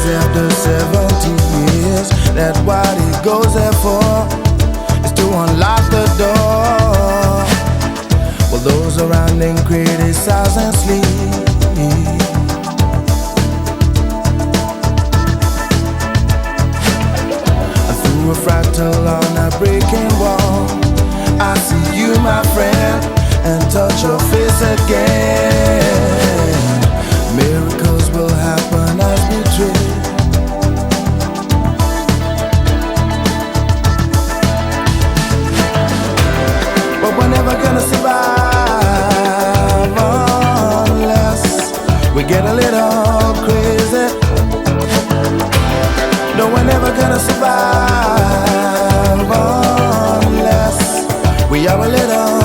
after 70 years. That's what he goes there for, is to unlock the door. While those around him criticize and sleep. Through a fractal on a breaking wall, I see you, my friend, and touch your face again. Miracles will happen as we dream. But we're never gonna survive unless we get a little crazy. No, we're never gonna survive unless we are a little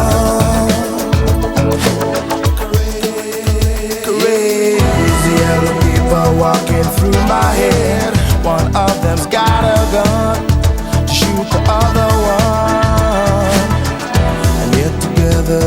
crazy. Yellow people walking through my head. One of them's got a gun to shoot the other one, and yet together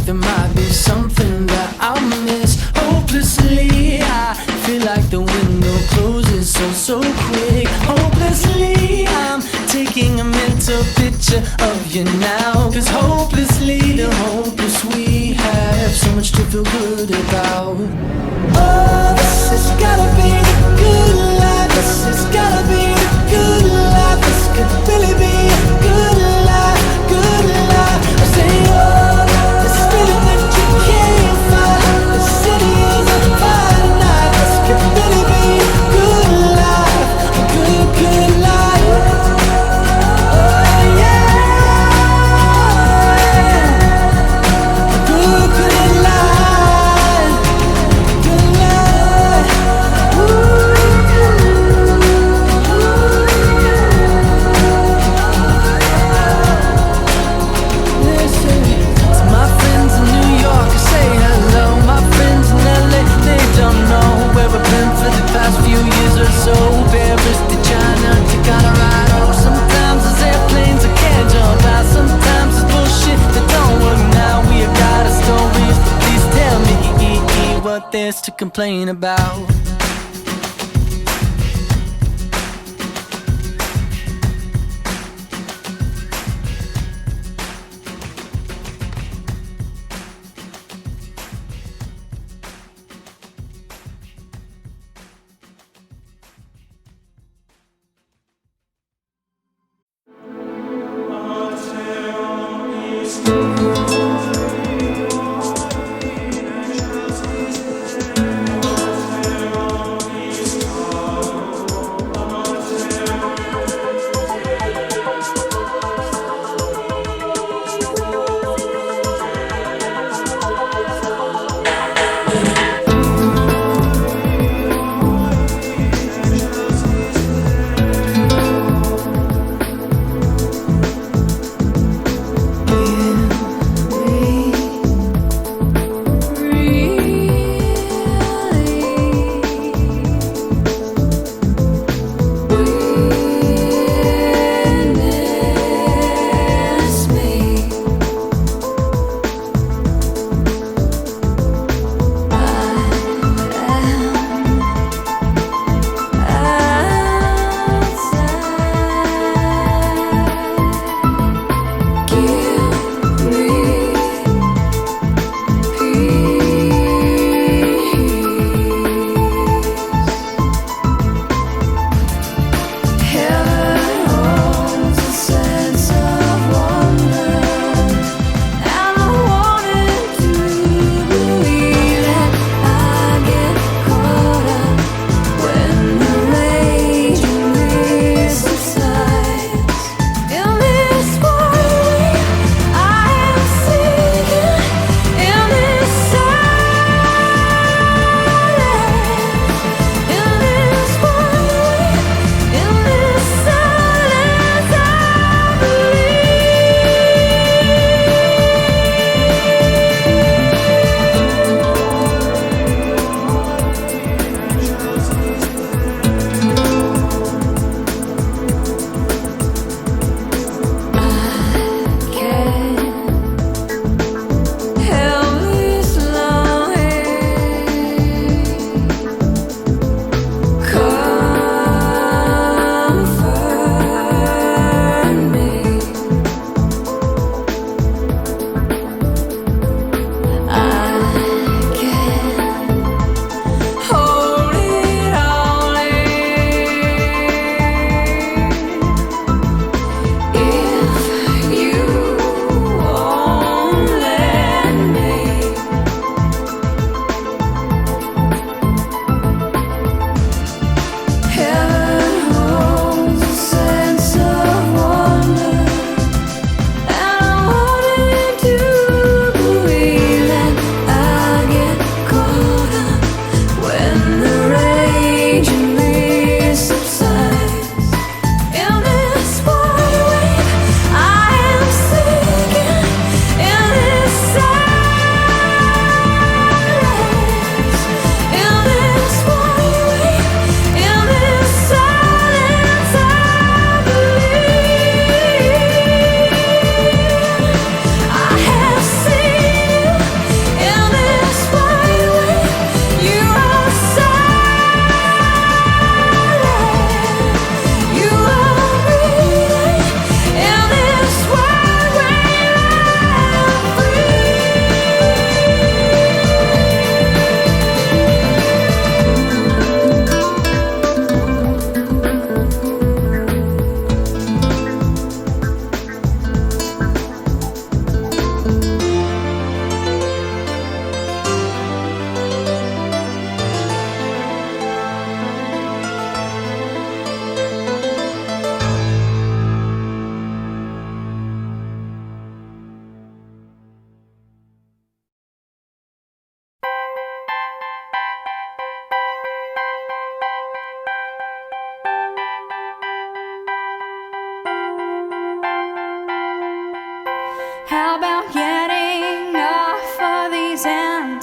there might be something that I miss. Hopelessly, I feel like the window closes so quick. Hopelessly, I'm taking a mental picture of you now. Cause hopelessly, the hopeless we have so much to feel good about. Oh, this has gotta be the good life. This has gotta be the good life. This could really be a good life, good life. I say, oh, this feeling that you can't find. The city is on fire tonight. This could really be a good life, a good life. Oh yeah, a good life, good life. Listen to my friends in New York, I say hello. My friends in LA, they don't know where we've been for the past few years or so. Paris to China to Colorado. Sometimes there's airplanes I can't jump out. Sometimes it's bullshit that don't work now. We have got our stories, but please tell me what there's to complain about.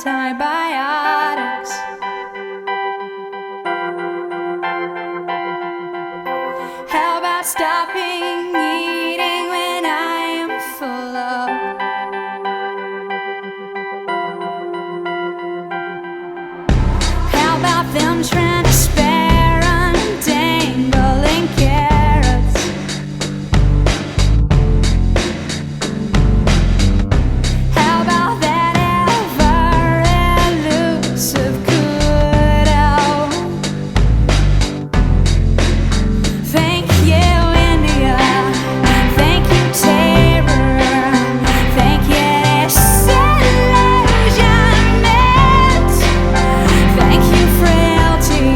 antibiotics. How about stopping eating when I am full of? How about them trying to spare untangling carrots? How about that ever-elusive kudo? Thank you, India. Thank you, terror. Thank you, disillusionment. Thank you, frailty.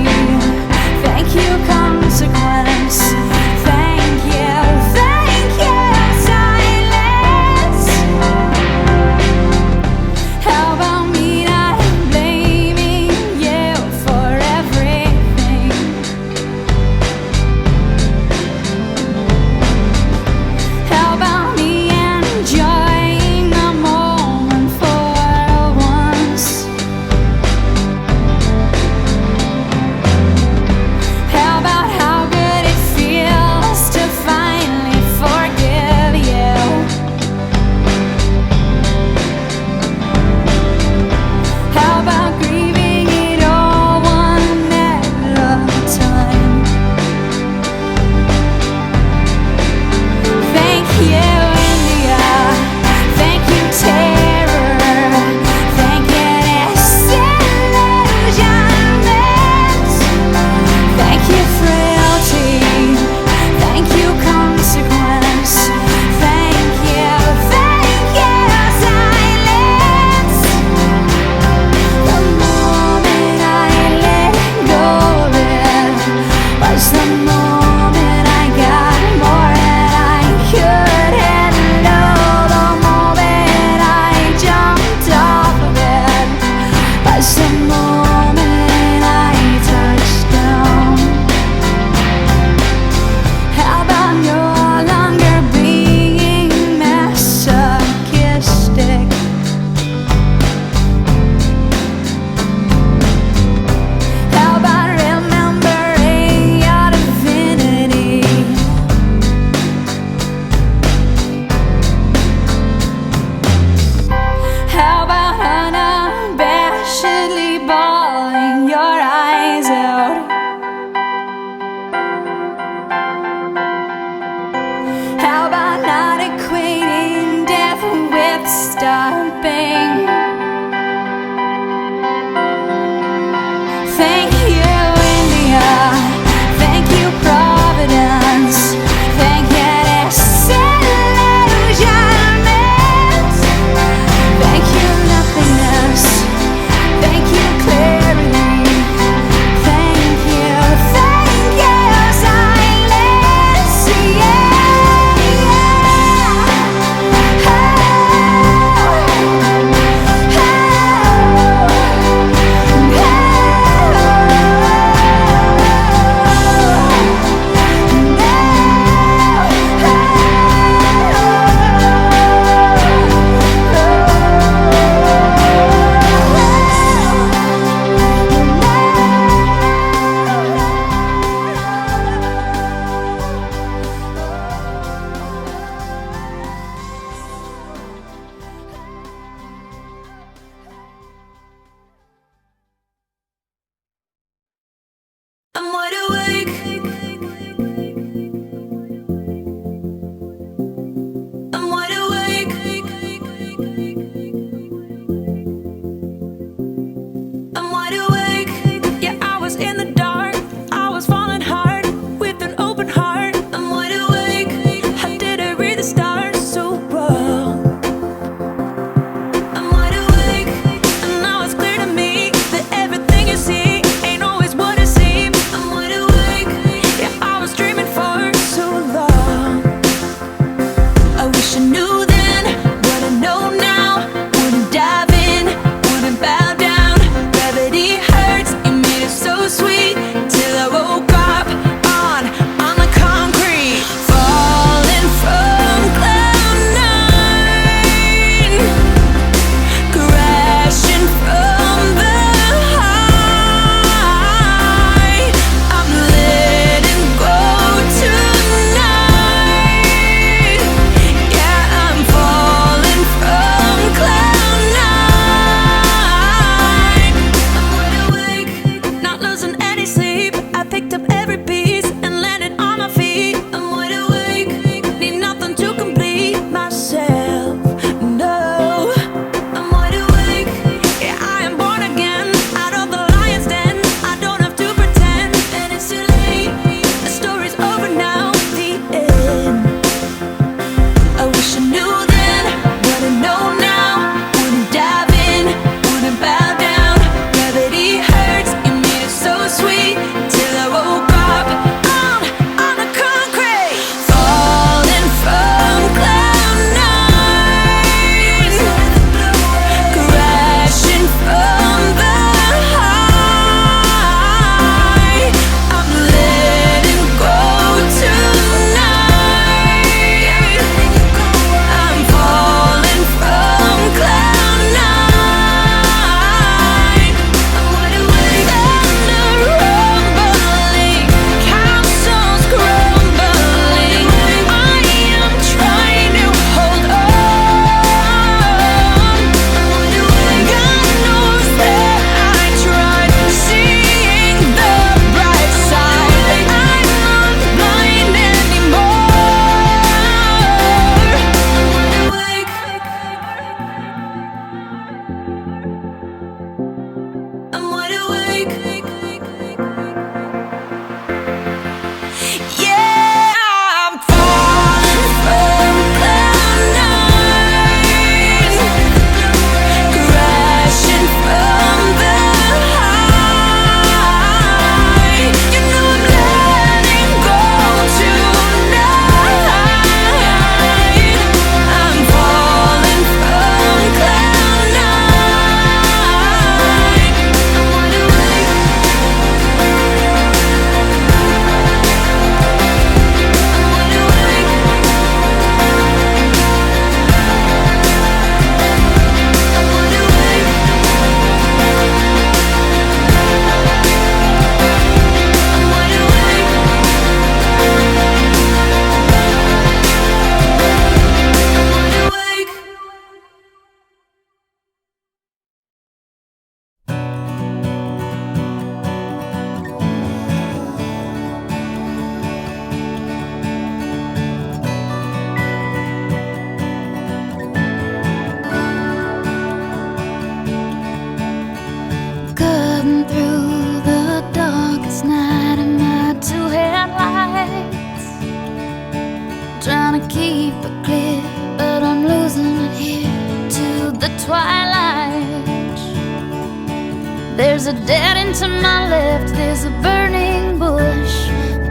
There's a dead end to my left, there's a burning bush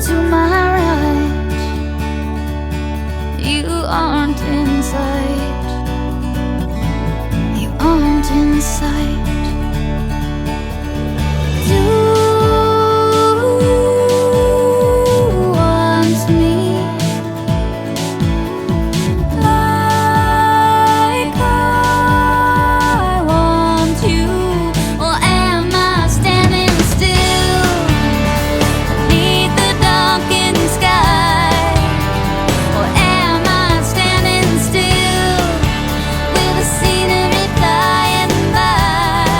to my right. You aren't in sight. You aren't in sight. You want me like I want you, or am I standing still beneath the darkened sky? Or am I standing still with the scenery flying by?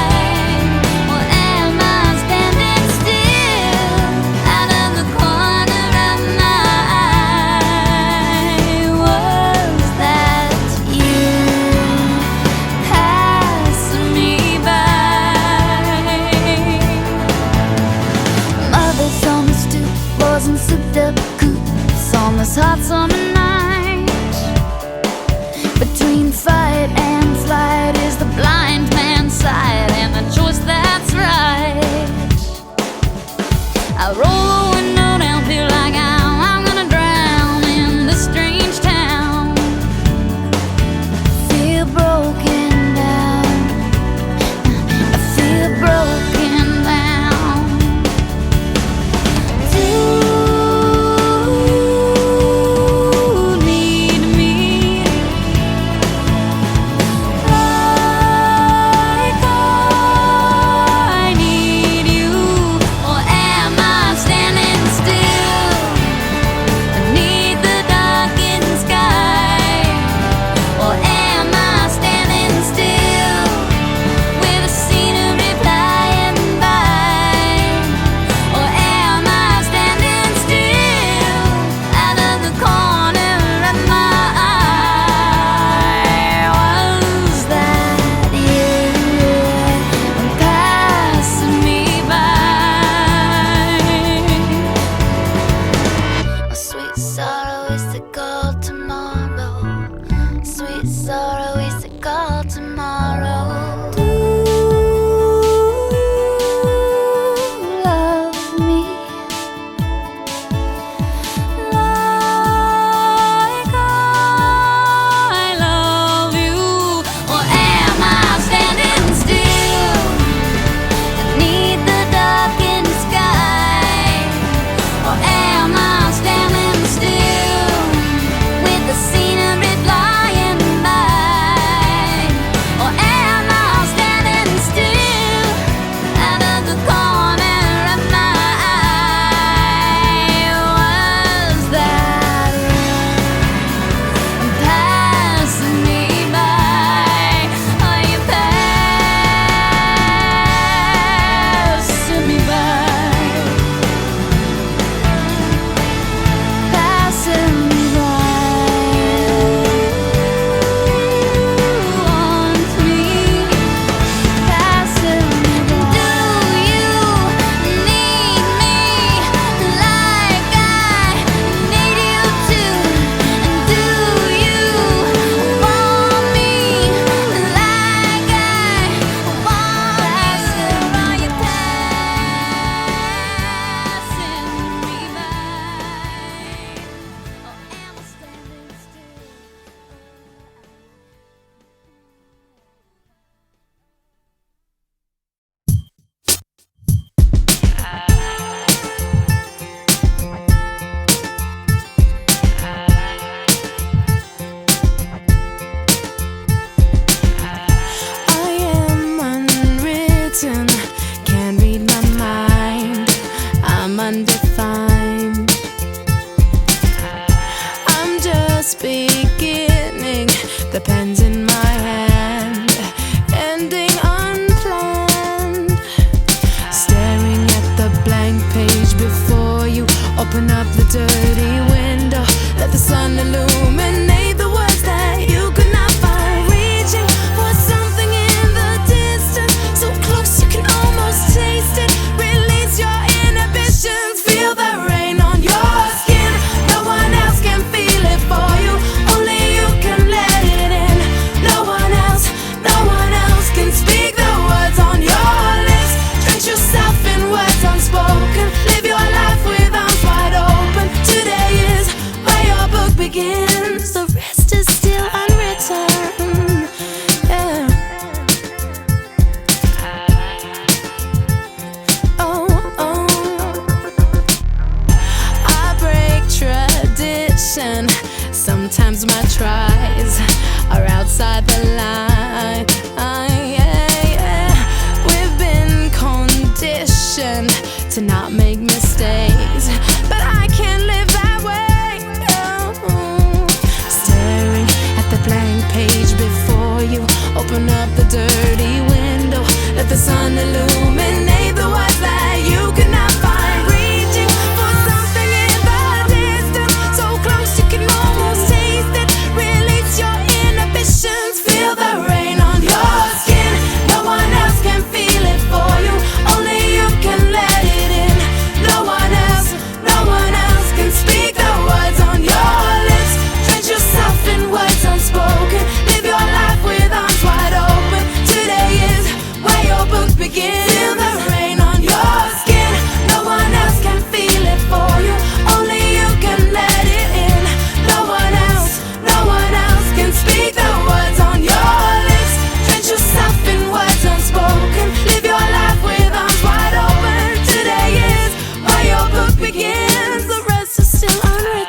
begin. Feel the rain on your skin. No one else can feel it for you. Only you can let it in. No one else can speak the words on your lips. Drench yourself in words unspoken. Live your life with arms wide open. Today is where your book begins. The rest is still unwritten.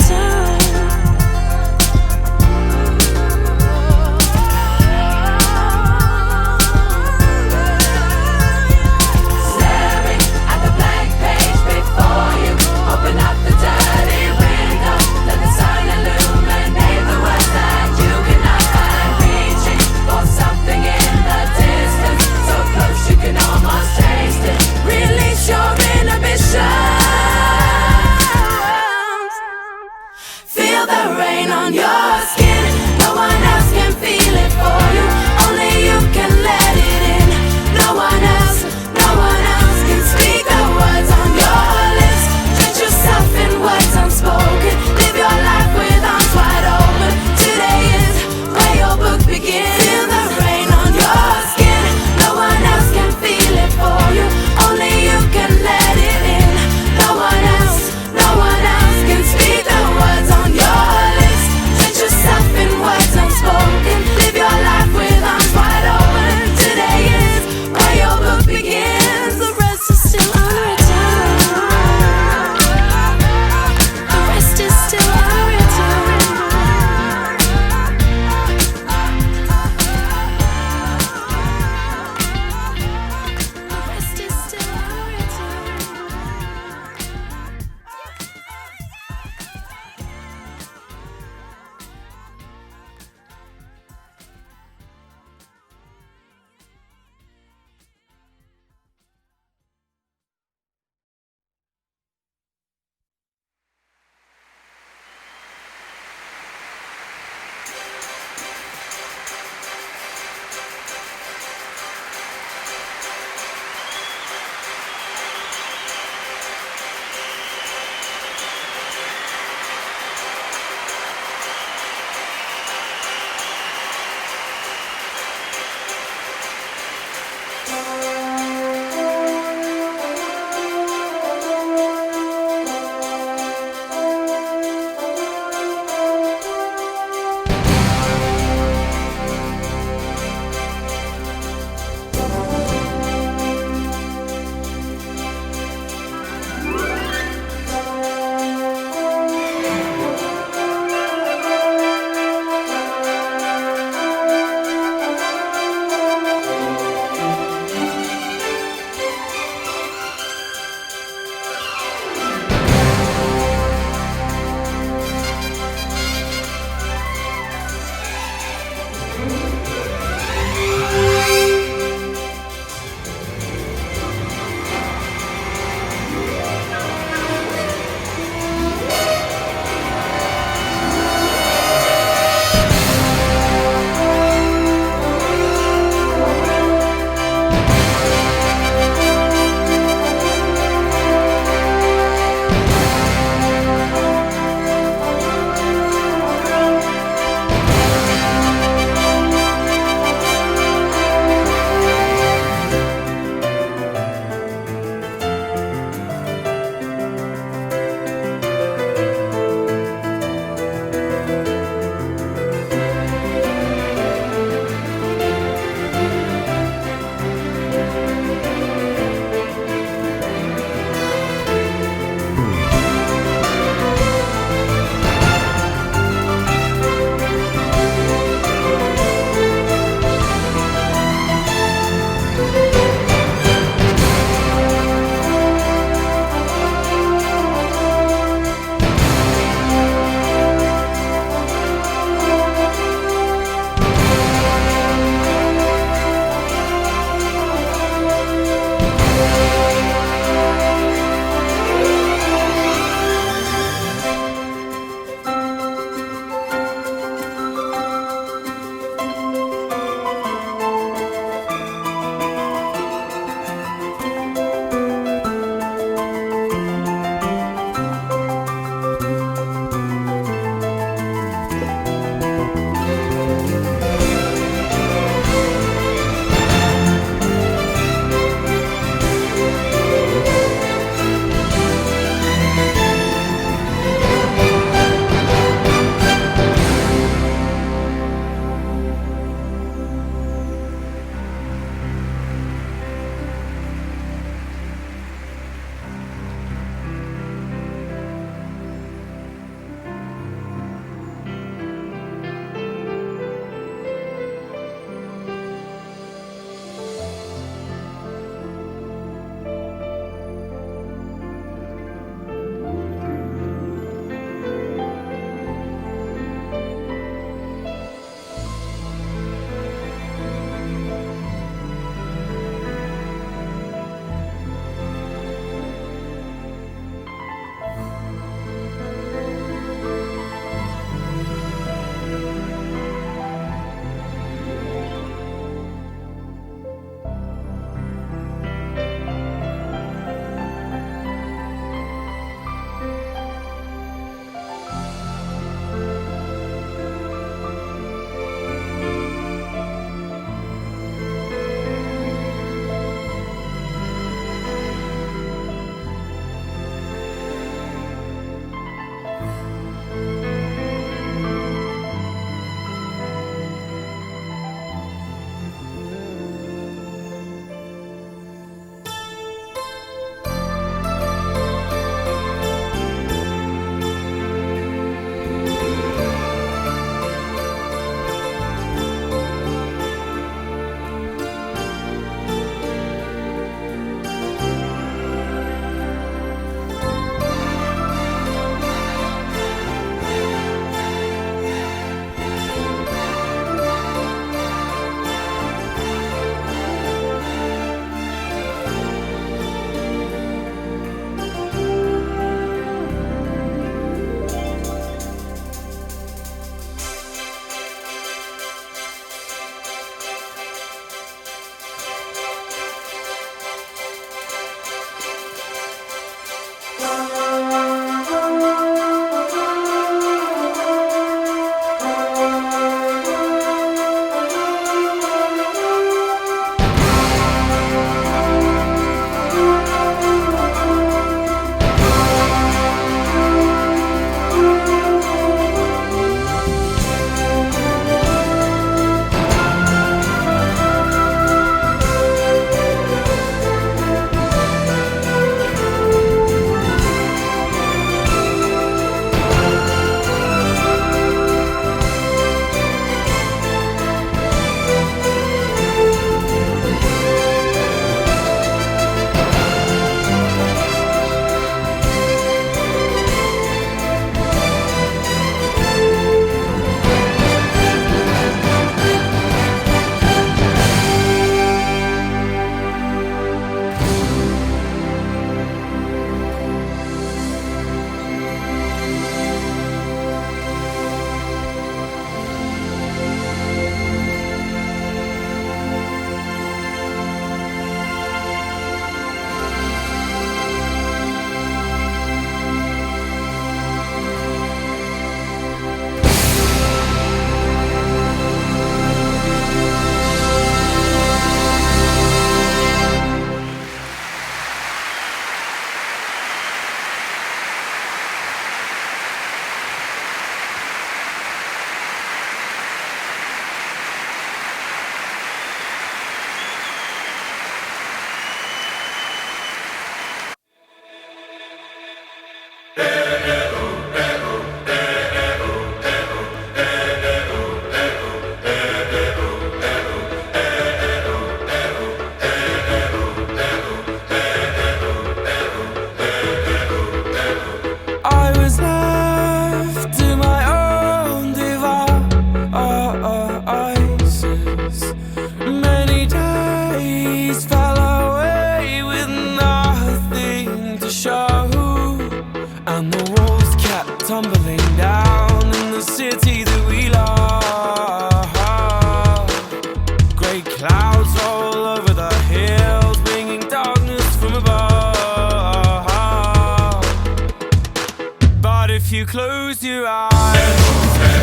you close your eyes,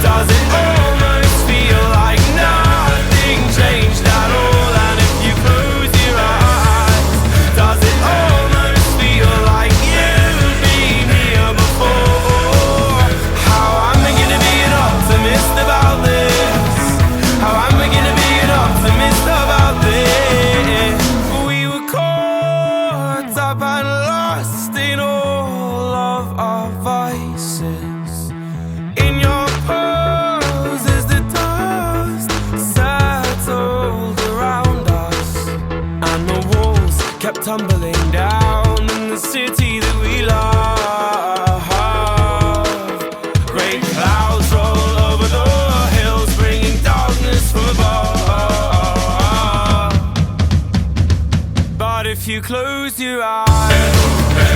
does it almost feel like nothing changed at all? And if you close your eyes, does it almost feel like you've been here before? How am I gonna be an optimist about this? How am I gonna be an optimist about this? We were caught up and lost in all of our vices. In your pose as the dust settled around us, and the walls kept tumbling down in the city that we love. Great clouds roll over the hills, bringing darkness from above. But if you close your eyes,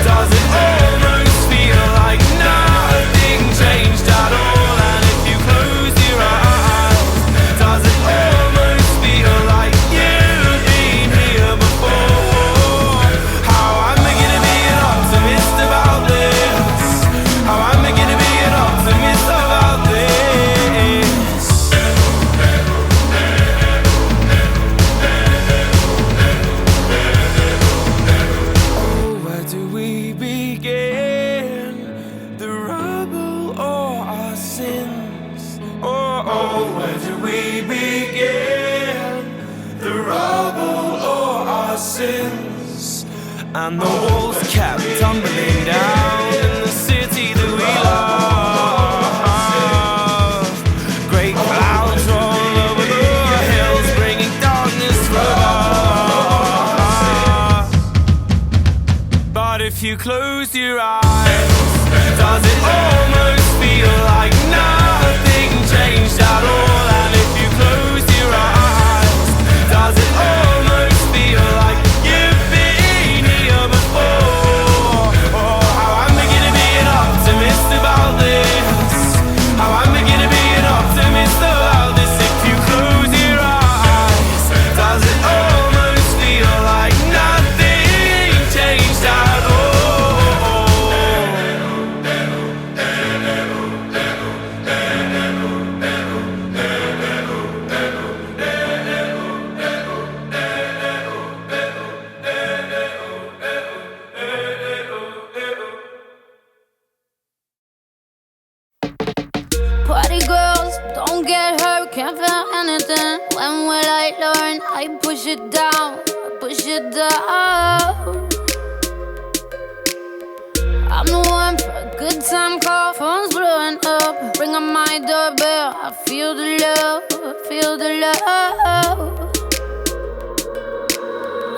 does it almost feel like nothing changed at all? And if you close your eyes, does it almost feel like you've been here before? How am I gonna be an optimist about this? How am I gonna be an optimist about this? Oh, where do we begin? The rubble or our sins? Oh, where do we begin? The rubble or our sins? And the walls kept tumbling down in the city that we love. Great clouds roll over the hills, bringing darkness from us. But if you close your eyes, does it almost feel like nothing changed at all? And if you close your eyes, does it almost feel like you've been here before? Oh, how am I gonna be an optimist about this? How am I gonna be an optimist about this? If you close your eyes, does it almost feel like nothing changed at all? Party girls, don't get hurt, can't feel anything. When will I learn? I push it down, push it down. I'm the one for a good time call, phone's blowing up. Ring on my doorbell, I feel the love, feel the love.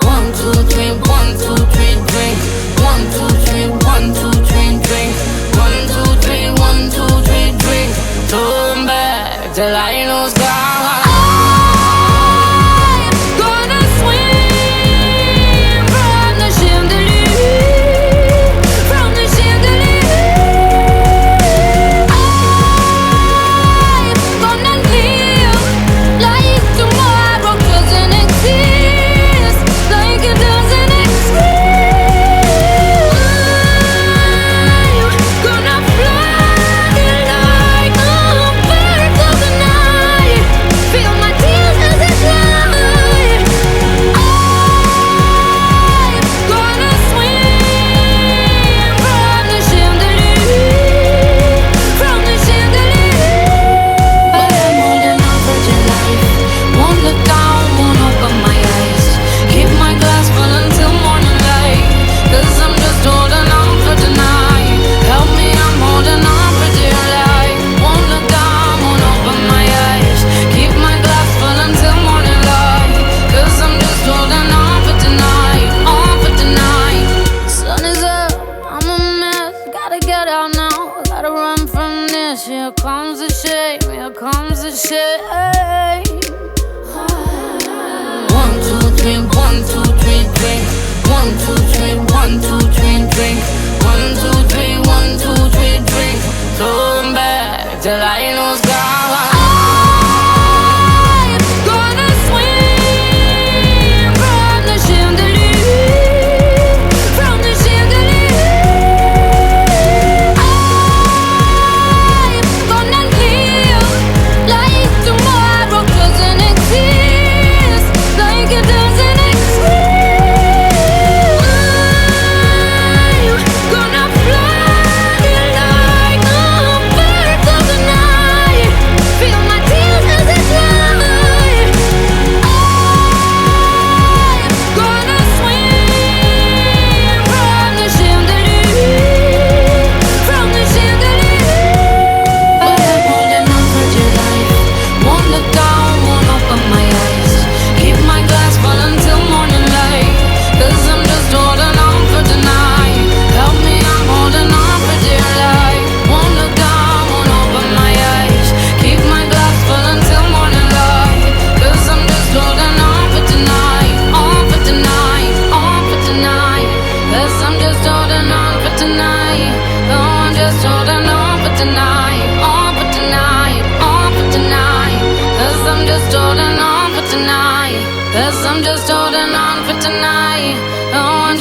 1, 2, 3, 1, 2, 3, drink. 1, 2, 3, 1, 2, 3, drink. 1, 2, 3, 1, 2, 3, drink. Turn back till I lose God. I'm gonna swim from the chandelier, from the chandelier. I'm gonna live like tomorrow doesn't exist, like it doesn't exist.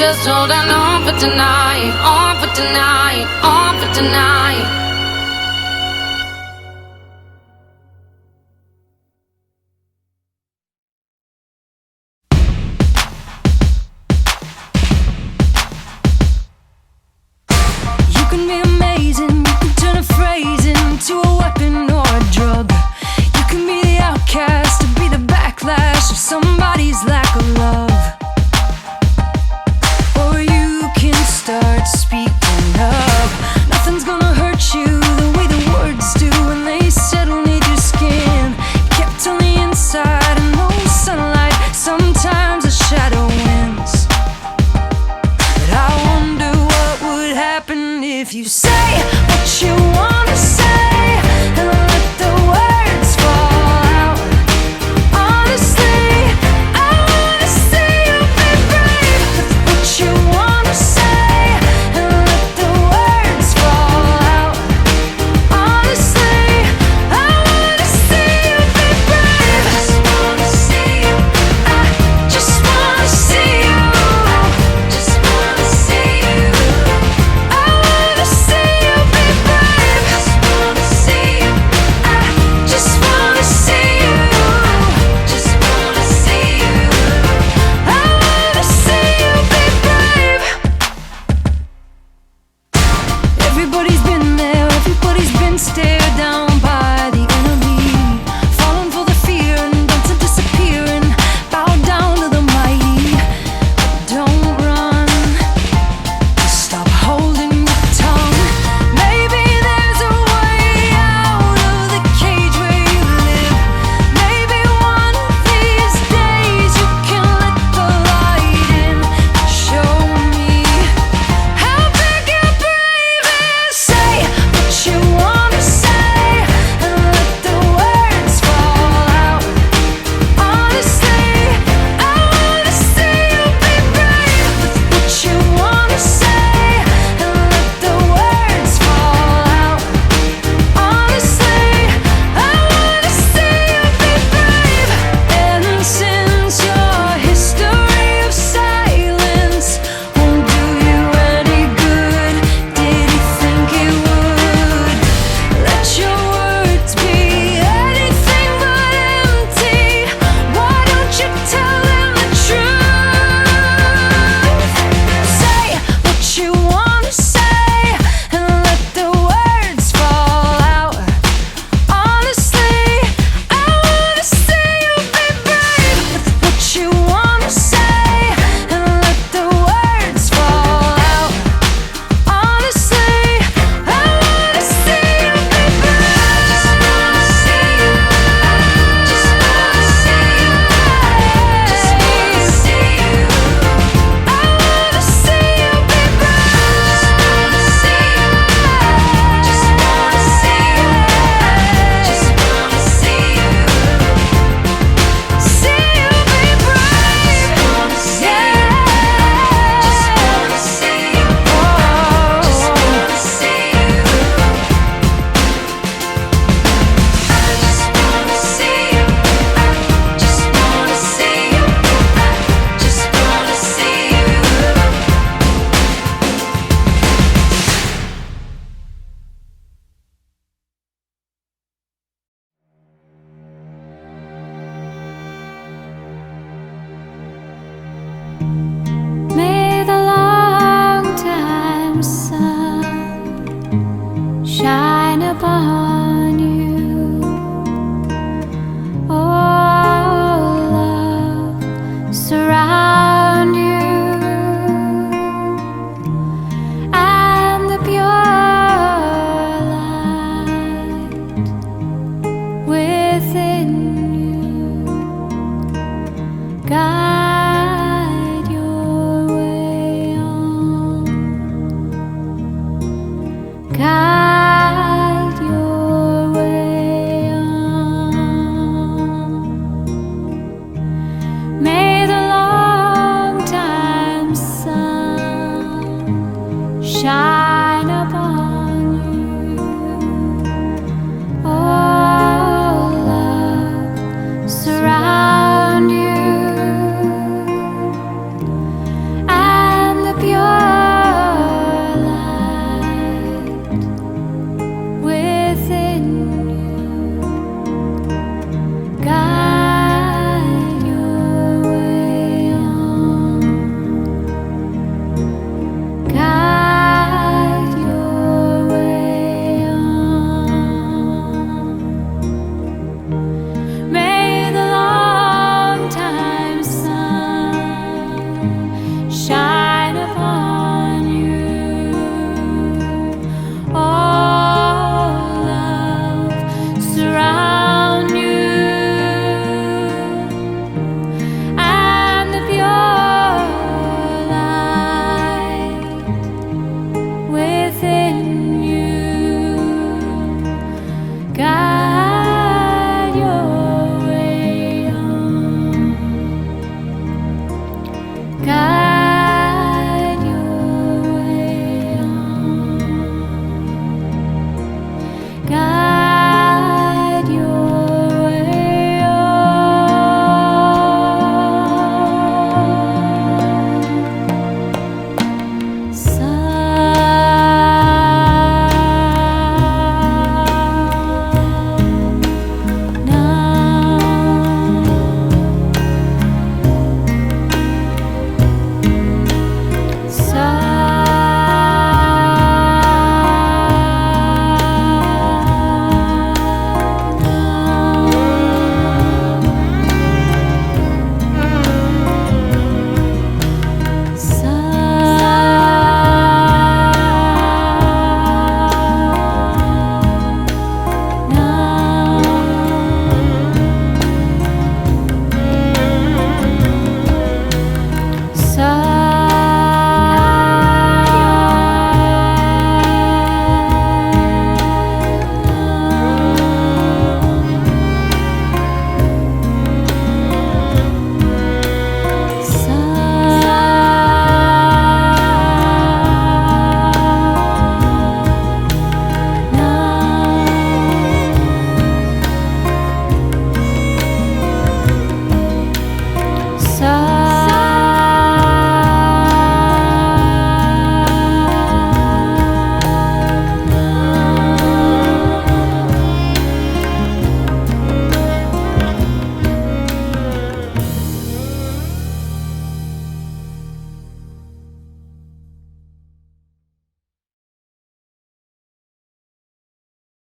just holding on for tonight, on for tonight, on for tonight.